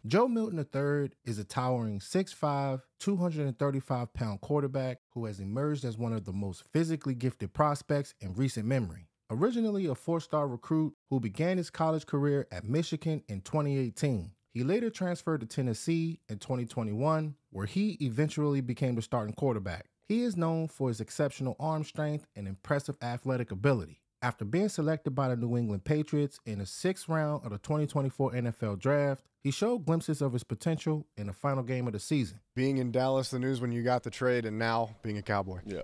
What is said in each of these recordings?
Joe Milton III is a towering 6'5", 235-pound quarterback who has emerged as one of the most physically gifted prospects in recent memory. Originally a four-star recruit who began his college career at Michigan in 2018, he later transferred to Tennessee in 2021, where he eventually became the starting quarterback. He is known for his exceptional arm strength and impressive athletic ability. After being selected by the New England Patriots in the 6th round of the 2024 NFL Draft, he showed glimpses of his potential in the final game of the season. Being in Dallas, the news when you got the trade, and now being a Cowboy. Yeah,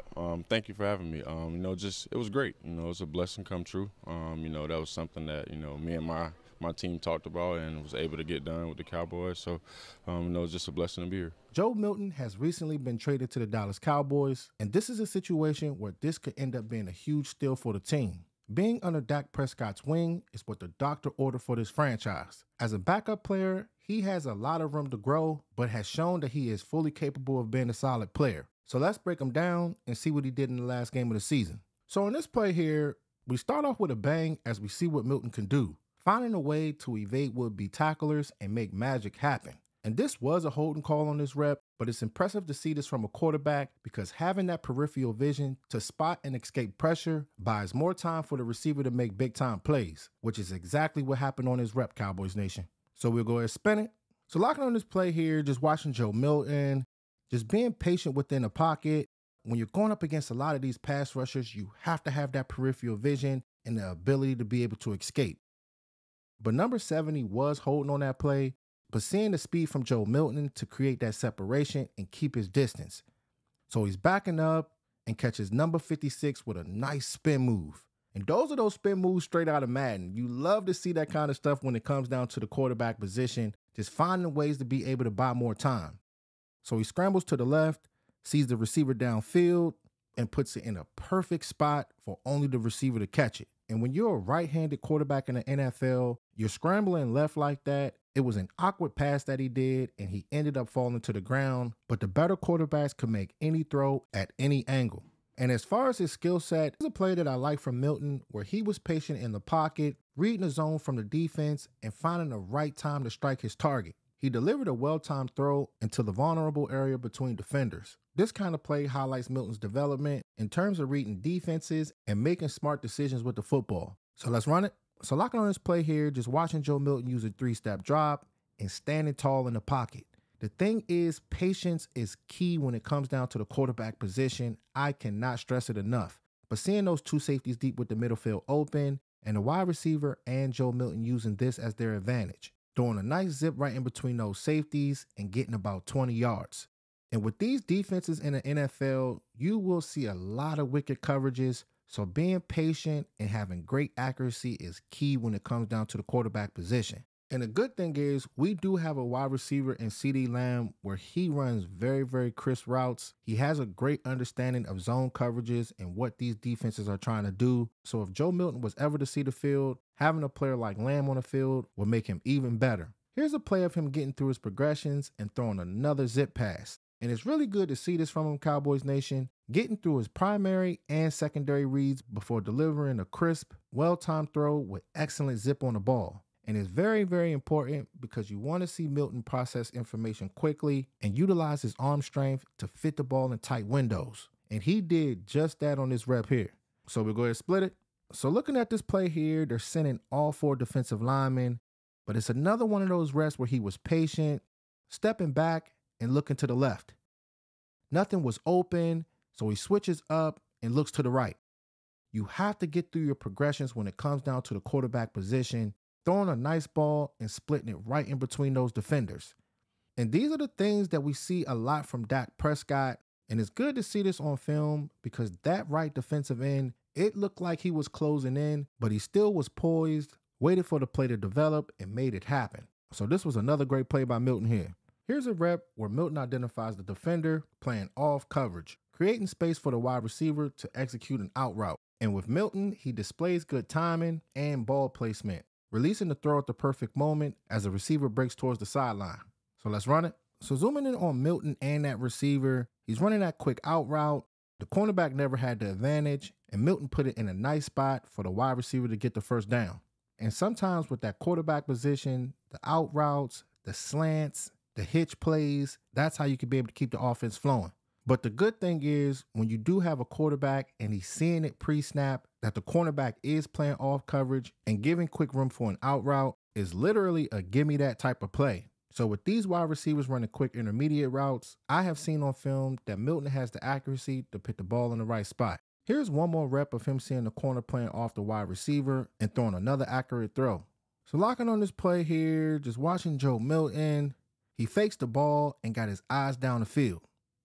thank you for having me. It was great. It was a blessing come true. That was something that, me and my team talked about and was able to get done with the Cowboys. So, it's just a blessing to be here. Joe Milton has recently been traded to the Dallas Cowboys, and this is a situation where this could end up being a huge steal for the team. Being under Dak Prescott's wing is what the doctor ordered for this franchise. As a backup player, he has a lot of room to grow, but has shown that he is fully capable of being a solid player. So let's break him down and see what he did in the last game of the season. So in this play here, we start off with a bang as we see what Milton can do, finding a way to evade would-be tacklers and make magic happen. And this was a holding call on this rep, but it's impressive to see this from a quarterback because having that peripheral vision to spot and escape pressure buys more time for the receiver to make big-time plays, which is exactly what happened on his rep, Cowboys Nation. So we'll go ahead and spin it. So locking on this play here, just watching Joe Milton, just being patient within the pocket. When you're going up against a lot of these pass rushers, you have to have that peripheral vision and the ability to be able to escape. But number 70 was holding on that play, but seeing the speed from Joe Milton to create that separation and keep his distance. So he's backing up and catches number 56 with a nice spin move. And those are those spin moves straight out of Madden. You love to see that kind of stuff when it comes down to the quarterback position, just finding ways to be able to buy more time. So he scrambles to the left, sees the receiver downfield, and puts it in a perfect spot for only the receiver to catch it. And when you're a right-handed quarterback in the NFL, you're scrambling left like that. It was an awkward pass that he did, and he ended up falling to the ground. But the better quarterbacks could make any throw at any angle. And as far as his skill set, there's a play that I like from Milton where he was patient in the pocket, reading the zone from the defense, and finding the right time to strike his target. He delivered a well-timed throw into the vulnerable area between defenders. This kind of play highlights Milton's development in terms of reading defenses and making smart decisions with the football. So let's run it. So locking on this play here, just watching Joe Milton use a 3-step drop and standing tall in the pocket. The thing is, patience is key when it comes down to the quarterback position. I cannot stress it enough. But seeing those two safeties deep with the middle field open and the wide receiver and Joe Milton using this as their advantage, throwing a nice zip right in between those safeties and getting about 20 yards. And with these defenses in the NFL, you will see a lot of wicked coverages. So being patient and having great accuracy is key when it comes down to the quarterback position. And the good thing is we do have a wide receiver in CeeDee Lamb where he runs very, very crisp routes. He has a great understanding of zone coverages and what these defenses are trying to do. So if Joe Milton was ever to see the field, having a player like Lamb on the field would make him even better. Here's a play of him getting through his progressions and throwing another zip pass. And it's really good to see this from him, Cowboys Nation, getting through his primary and secondary reads before delivering a crisp, well-timed throw with excellent zip on the ball. And it's very, very important because you want to see Milton process information quickly and utilize his arm strength to fit the ball in tight windows. And he did just that on this rep here. So we'll go ahead and split it. So looking at this play here, they're sending all 4 defensive linemen, but it's another one of those reps where he was patient, stepping back and looking to the left. Nothing was open, so he switches up and looks to the right. You have to get through your progressions when it comes down to the quarterback position, throwing a nice ball and splitting it right in between those defenders. And these are the things that we see a lot from Dak Prescott, and it's good to see this on film because that right defensive end, it looked like he was closing in, but he still was poised, waited for the play to develop, and made it happen. So this was another great play by Milton here. Here's a rep where Milton identifies the defender playing off coverage, creating space for the wide receiver to execute an out route. And with Milton, he displays good timing and ball placement, releasing the throw at the perfect moment as the receiver breaks towards the sideline. So let's run it. So zooming in on Milton and that receiver, he's running that quick out route. The cornerback never had the advantage, and Milton put it in a nice spot for the wide receiver to get the first down. And sometimes with that quarterback position, the out routes, the slants, the hitch plays. That's how you can be able to keep the offense flowing. But the good thing is when you do have a quarterback and he's seeing it pre-snap that the cornerback is playing off coverage and giving quick room for an out route is literally a gimme that type of play. So with these wide receivers running quick intermediate routes, I have seen on film that Milton has the accuracy to put the ball in the right spot. Here's one more rep of him seeing the corner playing off the wide receiver and throwing another accurate throw. So locking on this play here, just watching Joe Milton, he fakes the ball and got his eyes down the field.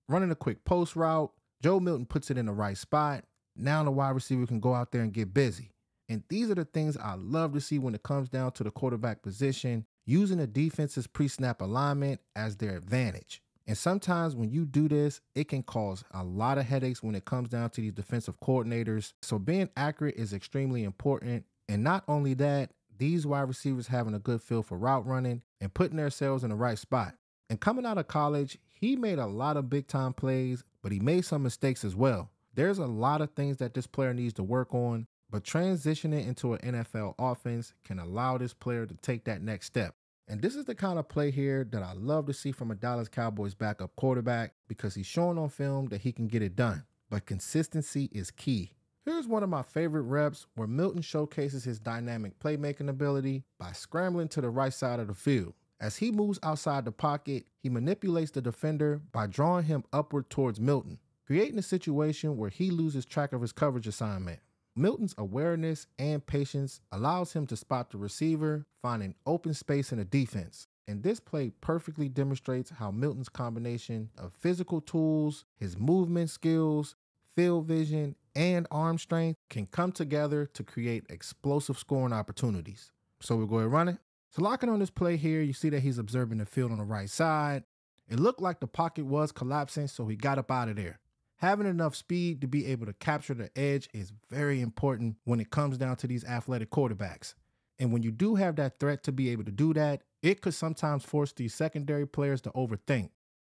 Running a quick post route, Joe Milton puts it in the right spot. Now the wide receiver can go out there and get busy. And these are the things I love to see when it comes down to the quarterback position, using the defense's pre-snap alignment as their advantage. And sometimes when you do this, it can cause a lot of headaches when it comes down to these defensive coordinators. So being accurate is extremely important. And not only that, these wide receivers having a good feel for route running and putting themselves in the right spot. And coming out of college, he made a lot of big time plays, but he made some mistakes as well. There's a lot of things that this player needs to work on, but transitioning into an NFL offense can allow this player to take that next step. And this is the kind of play here that I love to see from a Dallas Cowboys backup quarterback because he's showing on film that he can get it done. But consistency is key. Here's one of my favorite reps where Milton showcases his dynamic playmaking ability by scrambling to the right side of the field. As he moves outside the pocket, he manipulates the defender by drawing him upward towards Milton, creating a situation where he loses track of his coverage assignment. Milton's awareness and patience allows him to spot the receiver, finding open space in the defense. And this play perfectly demonstrates how Milton's combination of physical tools, his movement skills, field vision, and arm strength can come together to create explosive scoring opportunities. So we'll go ahead and run it. So locking on this play here, you see that he's observing the field on the right side. It looked like the pocket was collapsing, so he got up out of there. Having enough speed to be able to capture the edge is very important when it comes down to these athletic quarterbacks. And when you do have that threat to be able to do that, it could sometimes force these secondary players to overthink,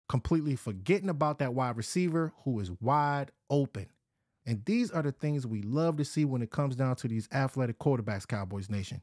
completely forgetting about that wide receiver who is wide open. And these are the things we love to see when it comes down to these athletic quarterbacks, Cowboys Nation.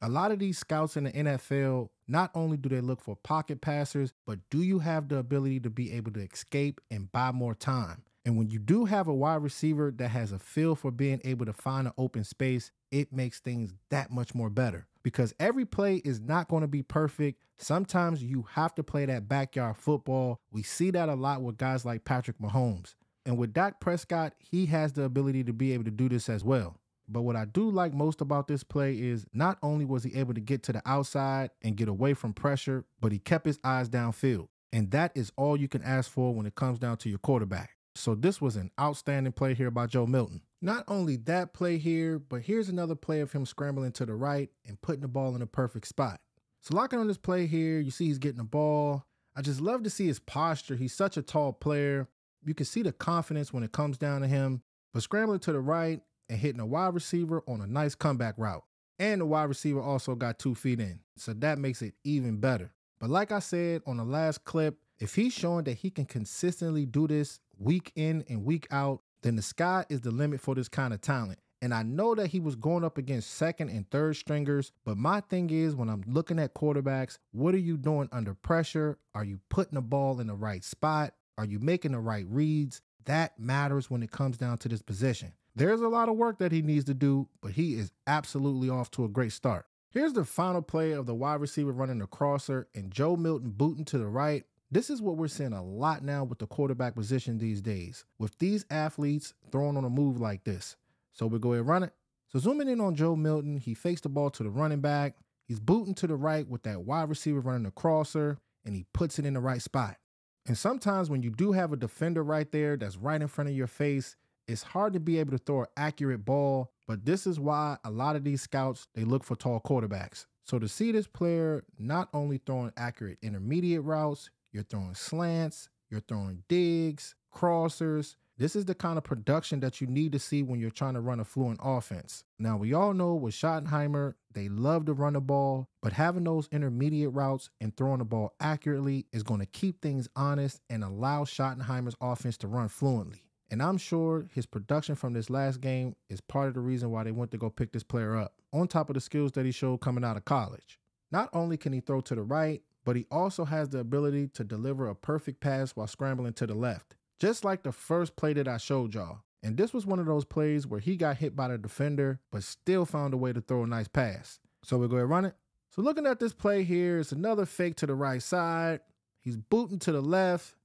A lot of these scouts in the NFL, not only do they look for pocket passers, but do you have the ability to be able to escape and buy more time? And when you do have a wide receiver that has a feel for being able to find an open space, it makes things that much more better. Because every play is not going to be perfect. Sometimes you have to play that backyard football. We see that a lot with guys like Patrick Mahomes. And with Dak Prescott, he has the ability to be able to do this as well. But what I do like most about this play is not only was he able to get to the outside and get away from pressure, but he kept his eyes downfield. And that is all you can ask for when it comes down to your quarterback. So this was an outstanding play here by Joe Milton. Not only that play here, but here's another play of him scrambling to the right and putting the ball in a perfect spot. So locking on this play here, you see he's getting the ball. I just love to see his posture. He's such a tall player. You can see the confidence when it comes down to him. But scrambling to the right and hitting a wide receiver on a nice comeback route. And the wide receiver also got 2 feet in, so that makes it even better. But like I said on the last clip, if he's showing that he can consistently do this week in and week out, then the sky is the limit for this kind of talent. And I know that he was going up against second and third stringers, but my thing is when I'm looking at quarterbacks, what are you doing under pressure? Are you putting the ball in the right spot? Are you making the right reads? That matters when it comes down to this position. There's a lot of work that he needs to do, but he is absolutely off to a great start. Here's the final play of the wide receiver running the crosser and Joe Milton booting to the right. This is what we're seeing a lot now with the quarterback position these days, with these athletes throwing on a move like this. So we'll go ahead and run it. So zooming in on Joe Milton, he fakes the ball to the running back. He's booting to the right with that wide receiver running the crosser, and he puts it in the right spot. And sometimes when you do have a defender right there that's right in front of your face, it's hard to be able to throw an accurate ball, but this is why a lot of these scouts, they look for tall quarterbacks. So to see this player not only throwing accurate intermediate routes, you're throwing slants, you're throwing digs, crossers. This is the kind of production that you need to see when you're trying to run a fluent offense. Now, we all know with Schottenheimer, they love to run the ball, but having those intermediate routes and throwing the ball accurately is going to keep things honest and allow Schottenheimer's offense to run fluently. And I'm sure his production from this last game is part of the reason why they went to go pick this player up, on top of the skills that he showed coming out of college. Not only can he throw to the right, but he also has the ability to deliver a perfect pass while scrambling to the left, just like the first play that I showed y'all. And this was one of those plays where he got hit by the defender, but still found a way to throw a nice pass. So we'll go ahead and run it. So looking at this play here, it's another fake to the right side. He's booting to the left.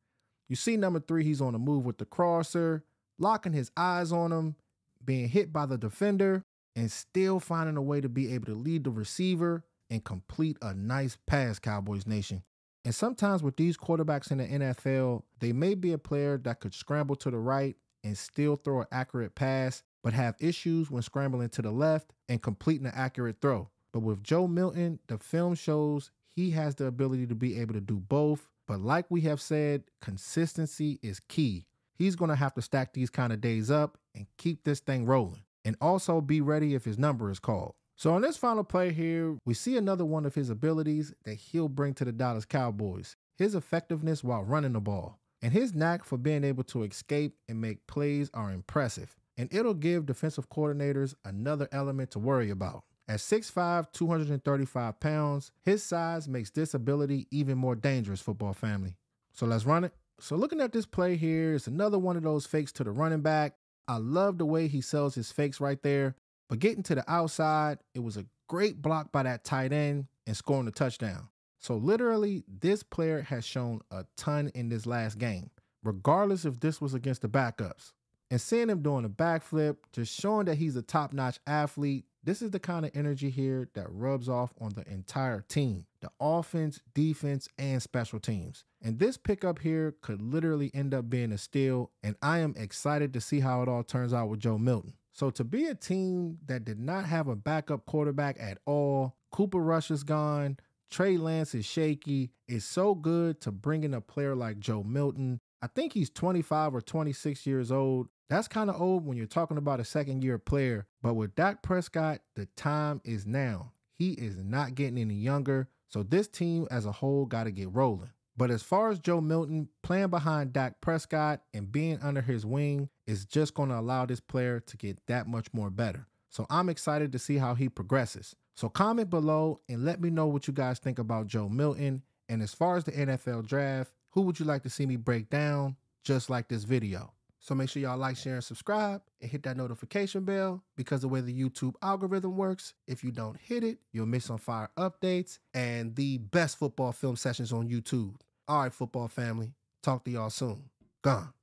You see number 3, he's on the move with the crosser, locking his eyes on him, being hit by the defender, and still finding a way to be able to lead the receiver and complete a nice pass, Cowboys Nation. And sometimes with these quarterbacks in the NFL, they may be a player that could scramble to the right and still throw an accurate pass, but have issues when scrambling to the left and completing an accurate throw. But with Joe Milton, the film shows he has the ability to be able to do both. But like we have said, consistency is key. He's going to have to stack these kind of days up and keep this thing rolling. And also be ready if his number is called. So on this final play here, we see another one of his abilities that he'll bring to the Dallas Cowboys. His effectiveness while running the ball. And his knack for being able to escape and make plays are impressive. And it'll give defensive coordinators another element to worry about. At 6'5", 235 pounds, his size makes this ability even more dangerous, football family. So let's run it. So looking at this play here, it's another one of those fakes to the running back. I love the way he sells his fakes right there. But getting to the outside, it was a great block by that tight end and scoring the touchdown. So literally, this player has shown a ton in this last game, regardless if this was against the backups. And seeing him doing a backflip, just showing that he's a top-notch athlete, this is the kind of energy here that rubs off on the entire team, the offense, defense, and special teams. And this pickup here could literally end up being a steal, and I am excited to see how it all turns out with Joe Milton. So to be a team that did not have a backup quarterback at all, Cooper Rush is gone, Trey Lance is shaky, it's so good to bring in a player like Joe Milton. I think he's 25 or 26 years old. That's kind of old when you're talking about a second-year player. But with Dak Prescott, the time is now. He is not getting any younger, so this team as a whole got to get rolling. But as far as Joe Milton, playing behind Dak Prescott and being under his wing is just going to allow this player to get that much more better. So I'm excited to see how he progresses. So comment below and let me know what you guys think about Joe Milton. And as far as the NFL draft, who would you like to see me break down just like this video? So make sure y'all like, share, and subscribe and hit that notification bell because the way the YouTube algorithm works, if you don't hit it, you'll miss on fire updates and the best football film sessions on YouTube. All right, football family. Talk to y'all soon. Gone.